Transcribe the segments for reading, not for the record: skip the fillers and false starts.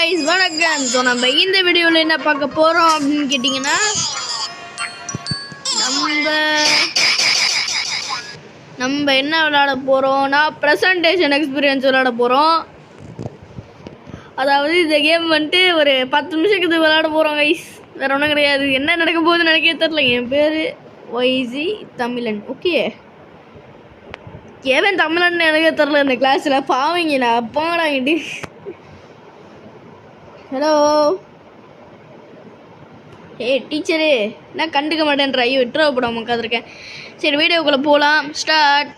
guys, வணக்கம். So நம்ம இந்த வீடியோவில் என்ன பார்க்க போகிறோம் அப்படின்னு கேட்டிங்கன்னா நம்ம என்ன விளையாட போகிறோம்னா ப்ரெசன்டேஷன் எக்ஸ்பீரியன்ஸ் விளையாட போகிறோம். அதாவது இந்த கேம் வந்துட்டு ஒரு 10 நிமிஷத்துக்கு விளையாட போகிறோம் கைஸ். வேறு ஒன்றும் கிடையாது. என்ன நடக்க போகுதுன்னு நினைக்க தெரியல. என் பேர் ஒய்சி தமிழன். ஓகே, ஏன் தமிழன் எனக்கு தெரில இந்த கிளாஸில். பாவீங்க நான் அப்பாடாங்கிட்டு. ஹலோ டீச்சரு, நான் கண்டுக்க மாட்டேன்ற. ஐயோ விட்டுற போடாம உட்காந்துருக்கேன். சரி வீடியோக்குள்ளே போகலாம். ஸ்டார்ட்.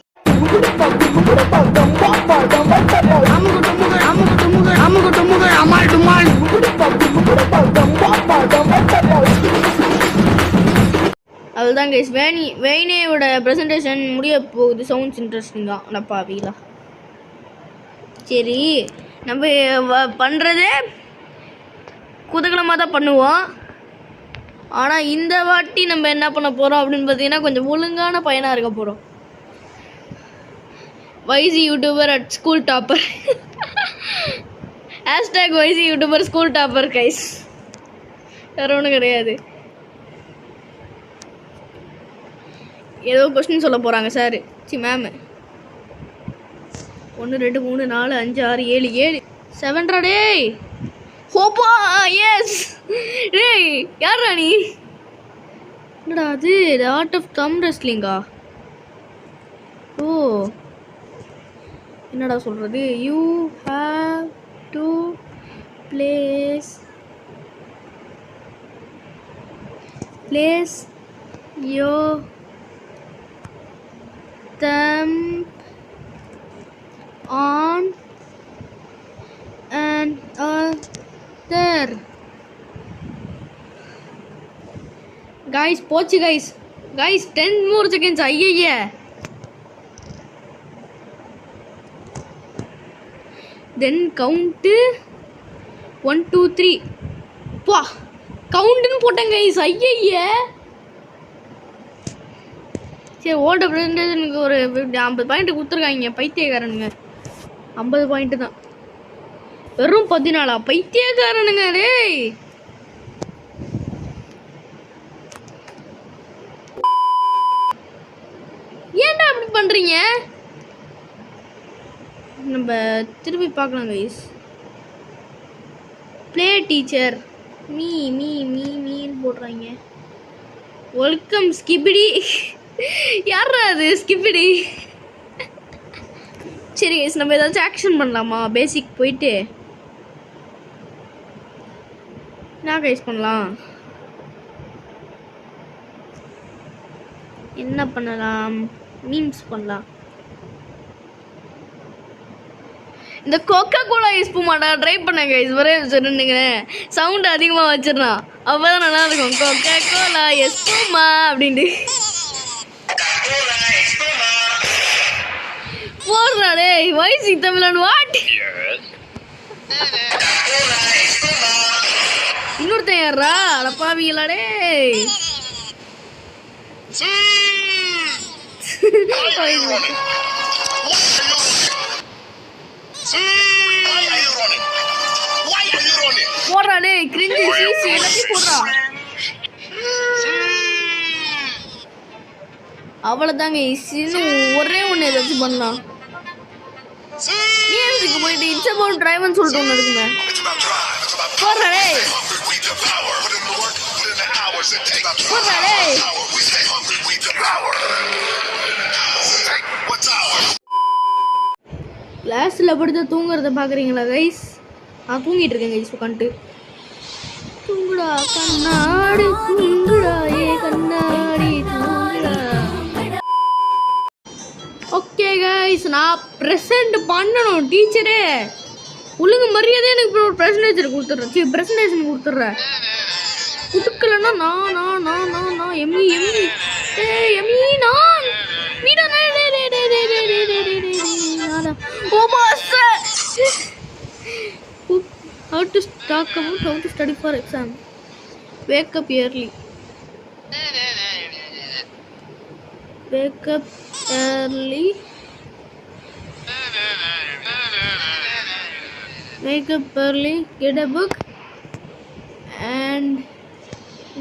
அதுதான் கைஸ், வெயினேயோட ப்ரெசன்டேஷன் முடிய போகுது. சவுண்ட்ஸ் இன்ட்ரெஸ்டிங்காக நப்பாவீங்களா? சரி, நம்ம பண்ணுறதே குதகலமாக தான் பண்ணுவோம். ஆனால் இந்த வாட்டி நம்ம என்ன பண்ண போகிறோம் அப்படின்னு பார்த்தீங்கன்னா கொஞ்சம் ஒழுங்கான பையனாக இருக்க போகிறோம். வைசி YouTuber at school topper. Hashtag வைசி யூடியூபர் ஸ்கூல் டாப்பர் கைஸ். வேறு ஒன்றும் கிடையாது. ஏதோ கொஸ்டின் சொல்ல போகிறாங்க சார். மேம். 1 2 3 4 5 6 7 7 7 டேய். ஹோப்பா எஸ். டேய் யாரா நீ? என்னடா அது? Art of them ரெஸ்லிங்கா? ஓ, என்னடா சொல்கிறது? You have to place your thumb on and other. Guys, போச்சு guys. 10 more seconds. ஐயே. Then count 1 2 3. பா கவுண்ட்னு போட்டேன் guys. ஐயே. சரி, ஓல்டு ப்ரெசன்டேஷனுக்கு ஒரு 50 பாயிண்ட் கொடுத்துருக்காங்க பைத்தியக்காரனுங்க. 50 பாயிண்ட்டு தான். வெறும் 14 பைத்தியக்காரனுங்க. டேய் ஏன்டா அப்படி பண்ணுறீங்க? நம்ம திருப்பி பார்க்கலாம் கைஸ். ப்ளே டீச்சர் மீன்னு போடுறாங்க. வெல்கம் ஸ்கிபிடி. யாரா அது ஸ்கிபிடி? சரி கைஸ், நம்ம ஏதாச்சும் ஆக்ஷன் பண்ணலாமா? பேசிக் போயிட்டு என்ன கைஸ் பண்ணலாம்? என்ன பண்ணலாம்? மீம்ஸ் பண்ணலாம். இந்த கோகா கோலா ஸ்பூமாடா ட்ரை பண்ண கைஸ். ஒரே சொல்லுங்க, சவுண்ட் அதிகமாக வச்சிடலாம். அப்போதான் நல்லா இருக்கும். கோகா கோலா ஸ்பூமா அப்படின்ட்டு போடுறாடே. வைசி தமிழன் வாட்? இன்னொருத்தன் யாரா? அடப்பாவீங்களாடே. போடுறாடே கிரிஞ்சி சீசி எல்லாத்தையும் போடுறா. அவ்வளோதாங்க. இன்னும் ஒரே ஒன்று ஏதாச்சும் பண்ணலாம். மியூசிக்கு போயிட்டு இட்ஸ் அபவுட் டிரைவ்னு சொல்லிட்டு ஒன்று இருக்குங்க. போடுறாடே. கிளாஸில் படுத்து தூங்குறத பார்க்குறீங்களா கைஸ்? நான் தூங்கிட்டு இருக்கேன் கைஸ் உட்காந்துட்டு. தூங்குடா கண்ணாடி தூங்குடா, ஏ கண்ணாடி தூங்குடா. ஓகே கைஸ், நான் ப்ரெசென்ட் பண்ணணும். டீச்சரே ஒழுங்கு மரியாதை எனக்கு ஒரு ப்ரெசன்டேஷன் கொடுத்துட்றேன். கொடுக்கலன்னா நான் எம்மி எம்மி நான் வீடா. ஓ pass. How to talk about how to study for exam. Wake up early. Wake up early, get a book, and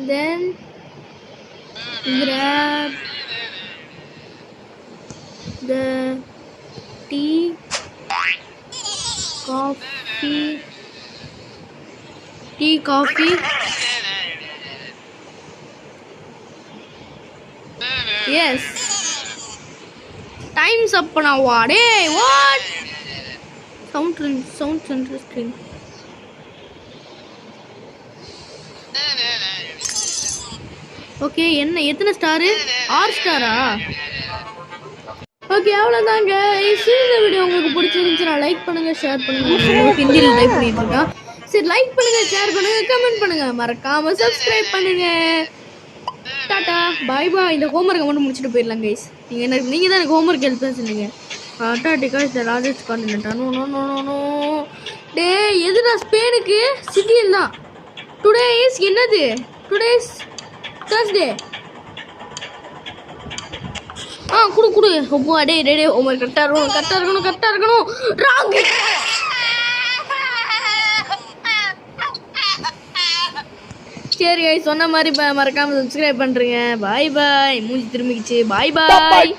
then grab the tea, coffee. Yes. Time's up now. Hey, what? Sounds interesting. Okay என்ன எத்தனை star 6 ஸ்டாரா? Okay அவ்வளோதாங்க. இந்த video உங்களுக்கு பிடிச்சிருந்துச்சுன்னா like பண்ணுங்க, share பண்ணுங்க. ஹிந்தியில் like பண்ணிட்டு இருக்கேன். சரி லைக் பண்ணுங்க, ஷேர் பண்ணுங்க, கமெண்ட் பண்ணுங்க, மறக்காம சப்ஸ்கிரைப் பண்ணுங்க. டாடா பாய் பாய். இந்த ஹோம்ஒர்க்கை மட்டும் முடிச்சுட்டு போயிடலாம் கைஸ். நீங்கள் தான் எனக்கு ஹோம்ஒர்க் ஹெல்ப் தான் சொன்னீங்க. Antarctica is the largest continent. No டே எதுடா ஸ்பெயினுக்கு சிட்டியில் தான். டுடே இஸ் என்னது? Today is Thursday. குடு அப்போ டே ஹோம்ஒர்க் கரெக்டாக இருக்கணும். ராங். சரி கைஸ் சொன்ன மாதிரி மறக்காம சப்ஸ்கிரைப் பண்ணுறீங்க. பாய் பாய். மூஞ்சி திரும்பிக்கிச்சு. பாய் பாய்.